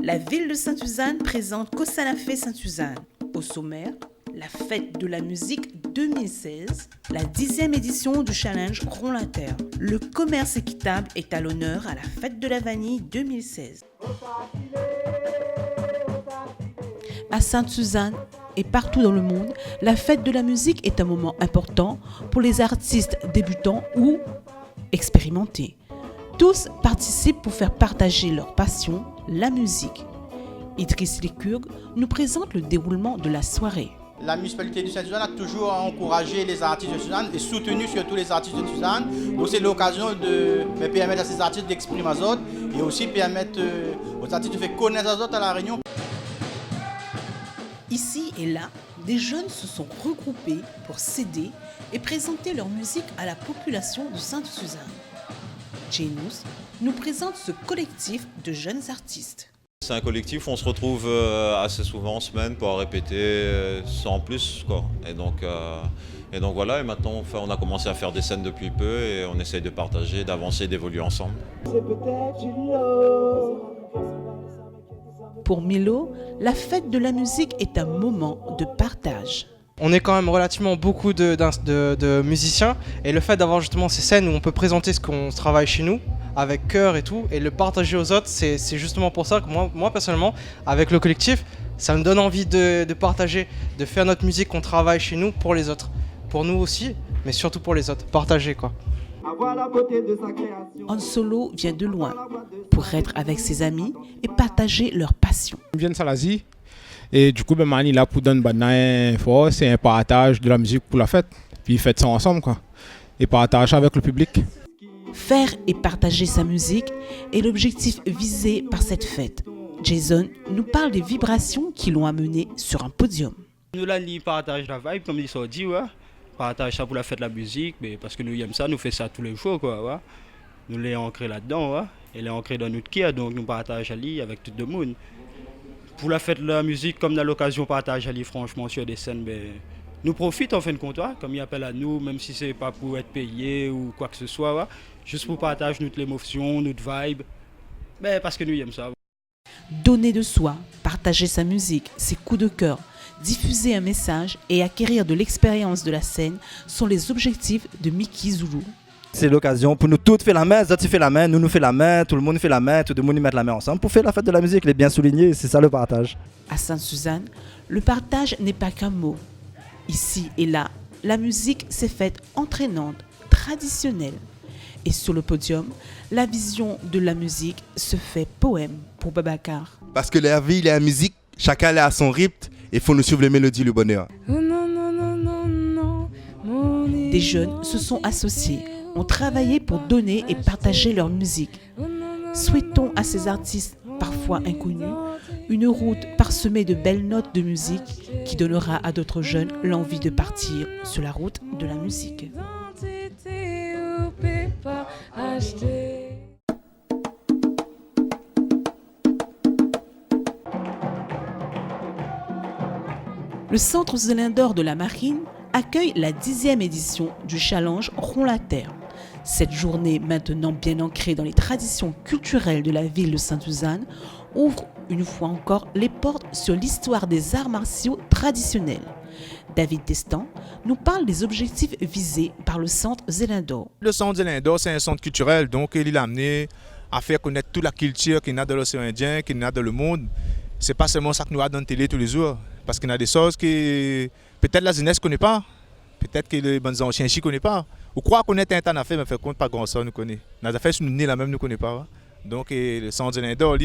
La ville de Sainte-Suzanne présente Kosanafé Sainte-Suzanne. Au sommaire, la fête de la musique 2016, la 10e édition du challenge Rond la Terre. Le commerce équitable est à l'honneur à la fête de la vanille 2016. À Sainte-Suzanne et partout dans le monde, la fête de la musique est un moment important pour les artistes débutants ou expérimentés. Tous participent pour faire partager leur passion, la musique. Idriss Lecurgue nous présente le déroulement de la soirée. La municipalité de Sainte-Suzanne a toujours encouragé les artistes de Suzanne et soutenu surtout les artistes de Suzanne. Donc c'est l'occasion de permettre à ces artistes d'exprimer aux autres et aussi permettre aux artistes de faire connaître aux autres à la Réunion. Ici et là, des jeunes se sont regroupés pour s'aider et présenter leur musique à la population de Sainte-Suzanne. Janus nous présente ce collectif de jeunes artistes. C'est un collectif où on se retrouve assez souvent en semaine pour répéter sans plus, quoi. Et donc voilà, et maintenant on a commencé à faire des scènes depuis peu et on essaye de partager, d'avancer, d'évoluer ensemble. Pour Milo, la fête de la musique est un moment de partage. On est quand même relativement beaucoup de musiciens et le fait d'avoir justement ces scènes où on peut présenter ce qu'on travaille chez nous avec cœur et tout et le partager aux autres, c'est justement pour ça que moi personnellement, avec le collectif, ça me donne envie de partager, de faire notre musique qu'on travaille chez nous pour les autres. Pour nous aussi, mais surtout pour les autres. Partager quoi. Han Solo vient de loin pour être avec ses amis et partager leur passion. Je viens de Salazie et du coup, Mani là pour donner c'est un partage de la musique pour la fête. Puis fête ça ensemble quoi. Et partage avec le public. Faire et partager sa musique est l'objectif visé par cette fête. Jason nous parle des vibrations qui l'ont amené sur un podium. Nous là, nous partageons la vibe, comme ils sont dit, ouais. Partage ça pour la fête de la musique, mais parce que nous aimons ça, nous faisons ça tous les jours, quoi. Ouais. Nous l'avons ancré là-dedans, ouais. Et l'avons ancré dans notre cœur, donc nous partageons avec tout le monde. Pour la fête de la musique, comme dans l'occasion, partage franchement sur des scènes, mais nous profitons en fin de compte, ouais, comme ils appellent à nous, même si ce n'est pas pour être payé ou quoi que ce soit, ouais. Juste pour partager notre émotion, notre vibe, mais parce que nous aimons ça. Donner de soi, partager sa musique, ses coups de cœur, diffuser un message et acquérir de l'expérience de la scène sont les objectifs de Mickey Zulu. C'est l'occasion pour nous tous de faire la main, tu fais la main, nous fait la main, tout le monde fait la main, tout le monde met la main ensemble pour faire la fête de la musique, les bien souligné, c'est ça le partage. À Sainte-Suzanne, le partage n'est pas qu'un mot. Ici et là, la musique s'est faite entraînante, traditionnelle. Et sur le podium, la vision de la musique se fait poème pour Babacar. Parce que la vie, la musique, chacun a son rythme. Il faut nous suivre les mélodies, le bonheur. Des jeunes se sont associés, ont travaillé pour donner et partager leur musique. Souhaitons à ces artistes, parfois inconnus, une route parsemée de belles notes de musique qui donnera à d'autres jeunes l'envie de partir sur la route de la musique. Le Centre Zélindor de la Marine accueille la 10e édition du challenge Rond la Terre. Cette journée, maintenant bien ancrée dans les traditions culturelles de la ville de Sainte-Suzanne, ouvre une fois encore les portes sur l'histoire des arts martiaux traditionnels. David Destan nous parle des objectifs visés par le Centre Zélindor. Le Centre Zélindor, c'est un centre culturel, donc il est amené à faire connaître toute la culture qu'il y a dans l'océan Indien, qu'il y a dans le monde. C'est pas seulement ça que nous avons dans la télé tous les jours, parce qu'il y a des choses que peut-être la jeunesse ne connaît pas, peut-être que les bonnes anciens ne connaissent pas. Ou croire connaître un tas d'affaires, mais fait compte pas grand ça nous connaît. Les affaires sont nées là même nous connaît pas. Donc le Centre Zélindor,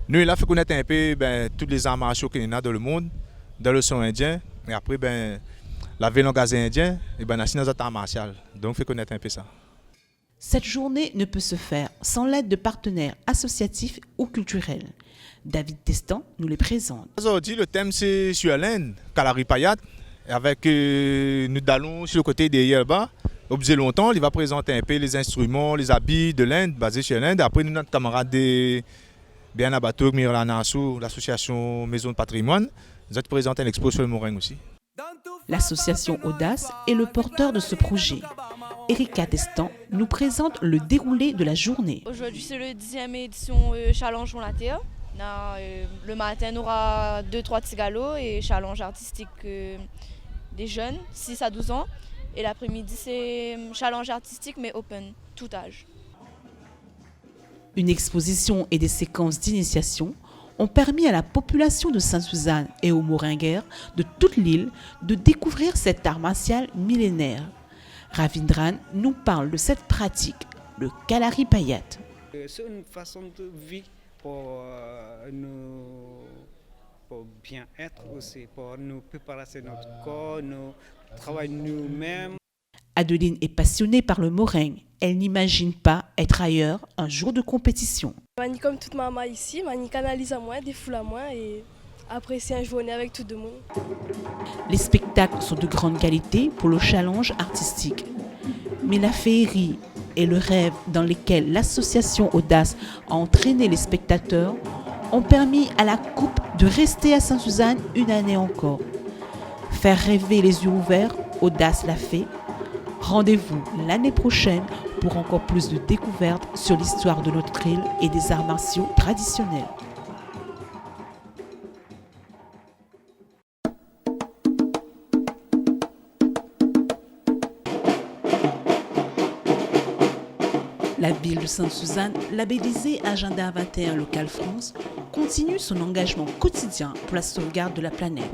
nous il a fait connaître un peu tous les arts martiaux qu'il y a dans le monde, dans l'océan Indien, et après la ville en gaz indien, et aussi dans les arts martiaux. Donc il fait connaître un peu ça. Cette journée ne peut se faire sans l'aide de partenaires associatifs ou culturels. David Destan nous les présente. Aujourd'hui, le thème c'est sur l'Inde, Kalari Payat, avec nous allons sur le côté des Yerba. Objet longtemps, il va présenter un peu les instruments, les habits de l'Inde, basés sur l'Inde. Après, nous, notre camarade de Bianabato, Mirlanassou, l'association Maison de Patrimoine, nous allons présenter une expo sur le Morin aussi. L'association Audace est le porteur de ce projet. Erika Destan nous présente le déroulé de la journée. Aujourd'hui, c'est le 10e édition Challenge Rond la Terre. Le matin, on aura 2-3 petits galops et challenge artistique des jeunes, 6 à 12 ans. Et l'après-midi, c'est challenge artistique mais open, tout âge. Une exposition et des séquences d'initiation ont permis à la population de Sainte-Suzanne et aux Moringuers de toute l'île de découvrir cet art martial millénaire. Ravindran nous parle de cette pratique, le Kalari Payat. C'est une façon de vie pour bien être aussi, pour nous préparer notre corps, nous travailler nous-mêmes. Adeline est passionnée par le moringue. Elle n'imagine pas être ailleurs un jour de compétition. Mani comme toute maman ici, Mani canalise à moi, défoule à moi et après c'est un journée avec tout le monde. Les spectacles sont de grande qualité pour le challenge artistique. Mais la féerie et le rêve dans lesquels l'association Audace a entraîné les spectateurs ont permis à la coupe de rester à Sainte-Suzanne une année encore. Faire rêver les yeux ouverts, Audace l'a fait. Rendez-vous l'année prochaine pour encore plus de découvertes sur l'histoire de notre île et des arts martiaux traditionnels. La ville de Sainte-Suzanne, labellisée Agenda 21 Local France, continue son engagement quotidien pour la sauvegarde de la planète.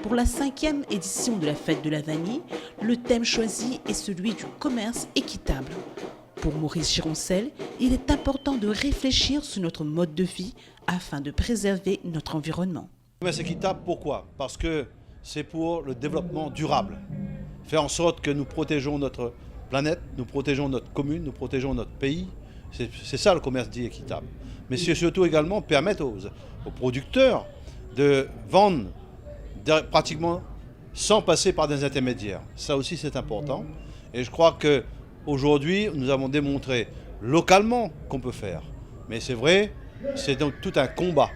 Pour la 5e édition de la Fête de la Vanille, le thème choisi est celui du commerce équitable. Pour Maurice Gironcel, il est important de réfléchir sur notre mode de vie afin de préserver notre environnement. Le commerce équitable, pourquoi? Parce que c'est pour le développement durable. Faire en sorte que nous protégeons notre planète, nous protégeons notre commune, nous protégeons notre pays. C'est ça le commerce dit équitable. Mais c'est surtout également permettre aux producteurs de vendre pratiquement sans passer par des intermédiaires. Ça aussi c'est important. Et je crois qu'aujourd'hui nous avons démontré localement qu'on peut faire. Mais c'est vrai, c'est donc tout un combat.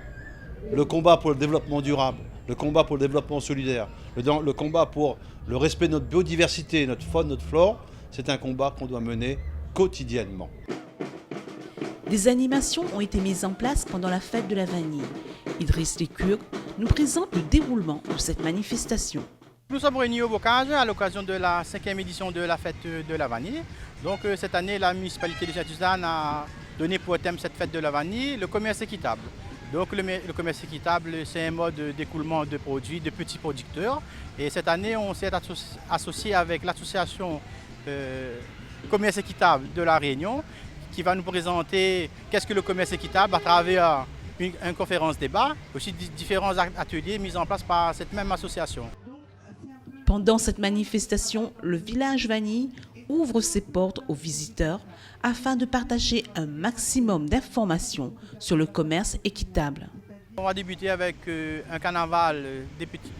Le combat pour le développement durable, le combat pour le développement solidaire, le combat pour le respect de notre biodiversité, notre faune, notre flore, c'est un combat qu'on doit mener quotidiennement. Des animations ont été mises en place pendant la Fête de la Vanille. Idriss Lecurgue nous présente le déroulement de cette manifestation. Nous sommes réunis au Bocage à l'occasion de la 5e édition de la Fête de la Vanille. Donc cette année, la municipalité de Sainte-Suzanne a donné pour thème cette Fête de la Vanille le commerce équitable. Donc le commerce équitable, c'est un mode d'écoulement de produits de petits producteurs. Et cette année, on s'est associé avec l'association Commerce équitable de la Réunion qui va nous présenter qu'est-ce que le commerce équitable à travers une conférence débat, aussi différents ateliers mis en place par cette même association. Pendant cette manifestation, le village Vanille ouvre ses portes aux visiteurs afin de partager un maximum d'informations sur le commerce équitable. On va débuter avec un carnaval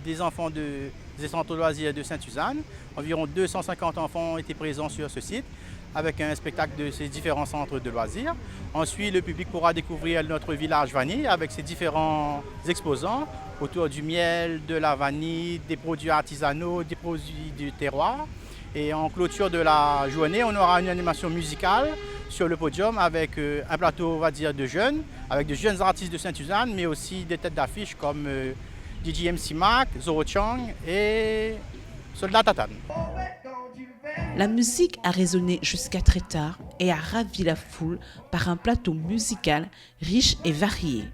des enfants des centres de loisirs de Sainte-Suzanne. Environ 250 enfants ont été présents sur ce site avec un spectacle de ces différents centres de loisirs. Ensuite, le public pourra découvrir notre village vanille avec ses différents exposants autour du miel, de la vanille, des produits artisanaux, des produits du terroir. Et en clôture de la journée, on aura une animation musicale sur le podium avec un plateau, on va dire, de jeunes, avec de jeunes artistes de Sainte-Suzanne, mais aussi des têtes d'affiche comme DJ MC Mac, Zoro Chang et Soldat Tatan. La musique a résonné jusqu'à très tard et a ravi la foule par un plateau musical riche et varié.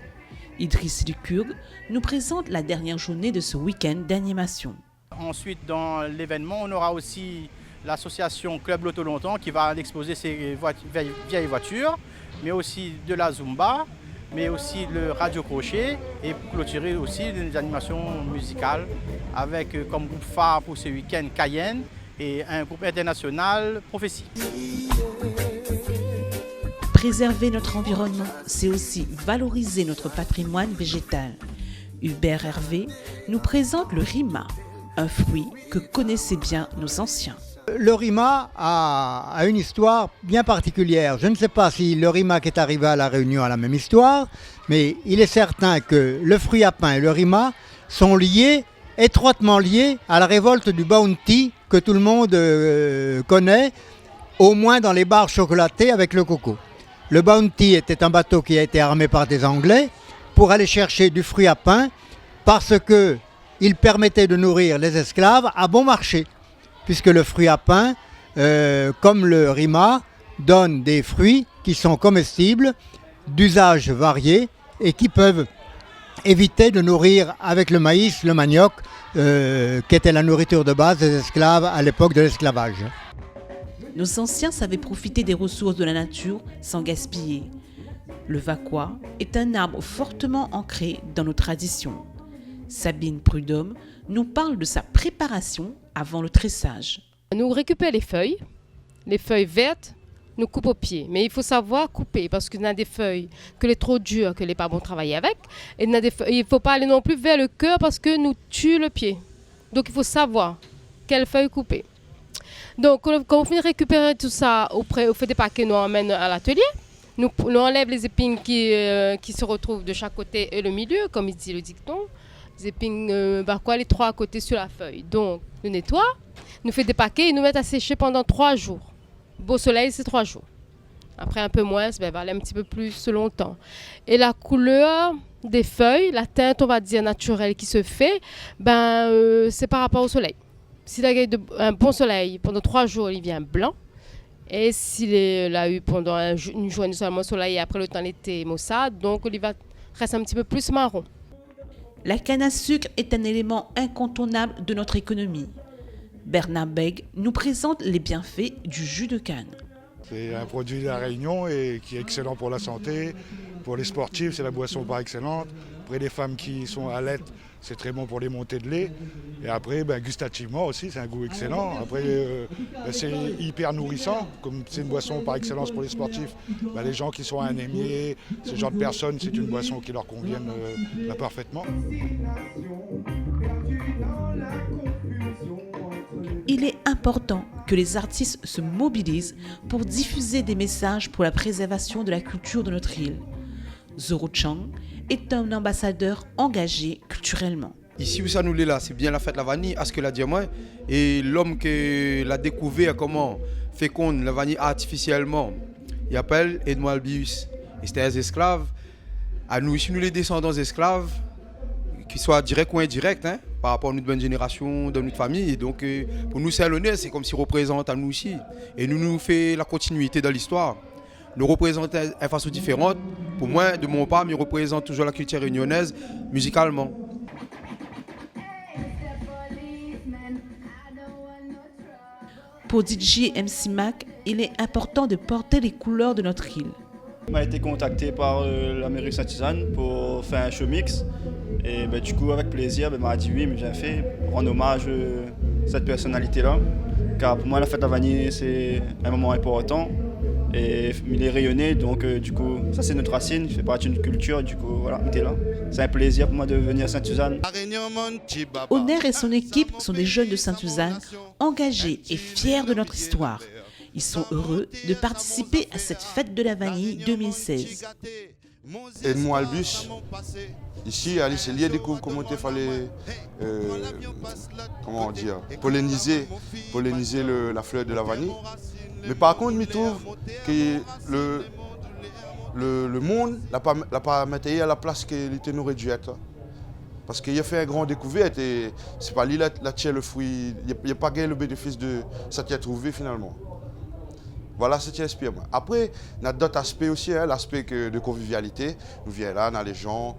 Idriss Lecurgue nous présente la dernière journée de ce week-end d'animation. Ensuite, dans l'événement, on aura aussi l'association Club Loto Longtemps qui va exposer ses vieilles voitures, mais aussi de la Zumba, mais aussi le radio crochet et clôturer aussi des animations musicales avec comme groupe phare pour ce week-end Cayenne et un groupe international Prophétie. Préserver notre environnement, c'est aussi valoriser notre patrimoine végétal. Hubert Hervé nous présente le rima, un fruit que connaissaient bien nos anciens. Le rima a une histoire bien particulière. Je ne sais pas si le rima qui est arrivé à La Réunion a la même histoire, mais il est certain que le fruit à pain et le rima sont liés, étroitement liés à la révolte du Bounty que tout le monde connaît, au moins dans les barres chocolatées avec le coco. Le Bounty était un bateau qui a été armé par des Anglais pour aller chercher du fruit à pain parce qu'il permettait de nourrir les esclaves à bon marché. Puisque le fruit à pain, comme le rima, donne des fruits qui sont comestibles, d'usage varié et qui peuvent éviter de nourrir avec le maïs, le manioc, qui était la nourriture de base des esclaves à l'époque de l'esclavage. Nos anciens savaient profiter des ressources de la nature sans gaspiller. Le vakwa est un arbre fortement ancré dans nos traditions. Sabine Prudhomme nous parle de sa préparation avant le tressage. Nous récupérons les feuilles vertes, nous coupons au pied. Mais il faut savoir couper parce qu'il y a des feuilles que les trop dures, que les pas bon travailler avec. Et il ne faut pas aller non plus vers le cœur parce que nous tue le pied. Donc il faut savoir quelle feuille couper. Donc quand on finit de récupérer tout ça, on fait des paquets, nous emmène à l'atelier. Nous enlève les épines qui se retrouvent de chaque côté et le milieu, comme il dit le dicton. Les épines, les 3 côtés sur la feuille. Donc, nous nettoie, nous fait des paquets et nous met à sécher pendant 3 jours. Beau soleil, c'est 3 jours. Après, un peu moins, va aller un petit peu plus longtemps. Et la couleur des feuilles, la teinte, on va dire, naturelle qui se fait, c'est par rapport au soleil. S'il a eu un bon soleil pendant 3 jours, il vient blanc. Et s'il a eu pendant une journée seulement soleil et après le temps l'été maussade, donc il va rester un petit peu plus marron. La canne à sucre est un élément incontournable de notre économie. Bernard Beg nous présente les bienfaits du jus de canne. C'est un produit de la Réunion et qui est excellent pour la santé. Pour les sportifs, c'est la boisson par excellence. Après, les femmes qui sont à l'aide, c'est très bon pour les montées de lait. Et après, gustativement aussi, c'est un goût excellent. Après, c'est hyper nourrissant. Comme c'est une boisson par excellence pour les sportifs, les gens qui sont anémiés, ce genre de personnes, c'est une boisson qui leur convient parfaitement. Il est important que les artistes se mobilisent pour diffuser des messages pour la préservation de la culture de notre île. Zoro Chang est un ambassadeur engagé culturellement. Ici où ça nous est là, c'est bien la fête de la vanille, à ce que l'a dit moi. Et l'homme qui l'a découvert comment féconde la vanille artificiellement, il appelle Edmond Albius. Et c'était un esclave. À nous ici, nous les descendants d'esclaves, qu'ils soient directs ou indirects, par rapport à notre bonne génération, dans notre famille. Et donc pour nous, c'est l'honneur, c'est comme s'il représente à nous aussi. Et nous fait la continuité dans l'histoire. Nous représente une façon différente. Pour moi, de mon part, il représente toujours la culture réunionnaise musicalement. Pour DJ MC Mac, il est important de porter les couleurs de notre île. On a été contacté par la mairie Saint-Suzanne pour faire un show mix. Et du coup, avec plaisir, m'a dit oui, mais bien fait, en hommage à cette personnalité-là. Car pour moi, la fête de la vanille, c'est un moment important. Et il est rayonné, donc du coup, ça c'est notre racine, il fait partie de notre culture, du coup, voilà, on est là. C'est un plaisir pour moi de venir à Sainte-Suzanne. Honor et son équipe sont des jeunes de Sainte-Suzanne, engagés et fiers de notre histoire. Ils sont heureux de participer à cette fête de la vanille 2016. Edmond Albus, ici, Alice Elie découvre comment il fallait polliniser la fleur de la vanille. Mais par contre, je trouve que le monde n'a pas mis à la place qu'il était nous réduit. Parce qu'il a fait une grande découverte et c'est pas lui la tient le fruit, il n'y a pas gagné le bénéfice de ça qui a trouvé finalement. Voilà ce qui inspire moi. Après, il y a d'autres aspects aussi, l'aspect de convivialité. Nous venons là, on a les gens,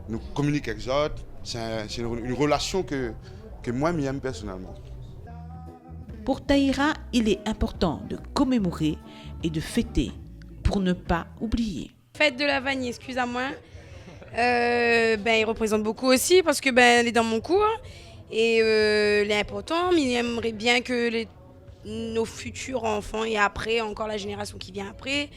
nous communiquons avec les autres. C'est une relation que moi, j'aime personnellement. Pour Taïra, il est important de commémorer et de fêter pour ne pas oublier. Fête de la vanille, excusez-moi. Il représente beaucoup aussi parce que elle est dans mon cours et elle est importante. Mais il aimerait bien que nos futurs enfants et après encore la génération qui vient après,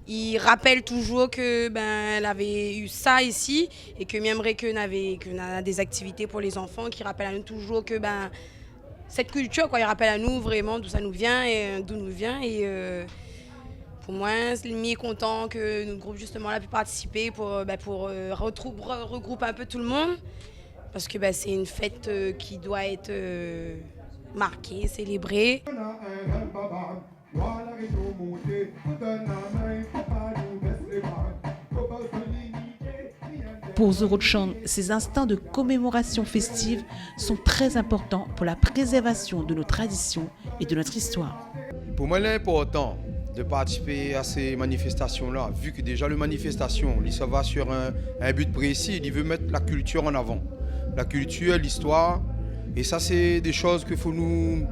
ils rappellent toujours que elle avait eu ça ici et que j'aimerais qu'on a des activités pour les enfants qui rappellent à nous toujours que cette culture, il rappelle à nous vraiment d'où ça nous vient et d'où nous vient. Et pour moi, c'est content que notre groupe justement a pu participer pour regrouper un peu tout le monde. Parce que c'est une fête qui doit être marquée, célébrée. Pour Zorochang, ces instants de commémoration festive sont très importants pour la préservation de nos traditions et de notre histoire. Pour moi, il est important de participer à ces manifestations-là, vu que déjà les manifestations, ça va sur un but précis, il veut mettre la culture en avant. La culture, l'histoire, et ça c'est des choses qu'il faut nous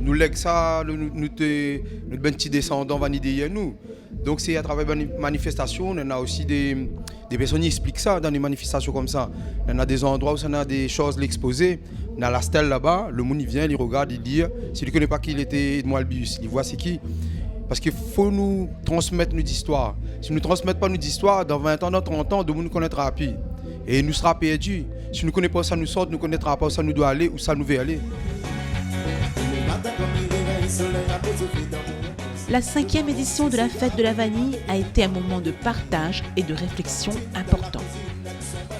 léguer ça, notre petits descendants vont derrière nous. Donc c'est à travers les manifestations, on a aussi des personnes qui expliquent ça dans des manifestations comme ça. On a des endroits où on a des choses l'exposer. On a la stèle là-bas, le monde il vient, il regarde, il dit, s'il ne connaît pas qui il était Edmond Albius, il voit c'est qui. Parce qu'il faut nous transmettre notre histoire. Si nous ne transmettons pas notre histoire, dans 20 ans, dans 30 ans, le monde nous connaîtra plus. Et il nous sera perdu. Si nous ne connaissons pas où ça nous sort, nous ne connaîtrons pas où ça nous doit aller, où ça nous veut aller. La 5e édition de la Fête de la Vanille a été un moment de partage et de réflexion important.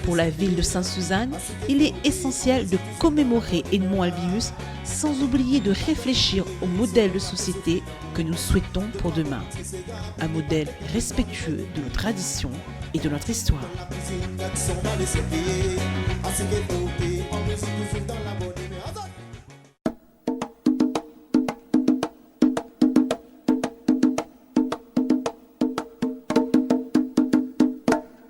Pour la ville de Sainte-Suzanne, il est essentiel de commémorer Edmond Albius sans oublier de réfléchir au modèle de société que nous souhaitons pour demain. Un modèle respectueux de nos traditions et de notre histoire.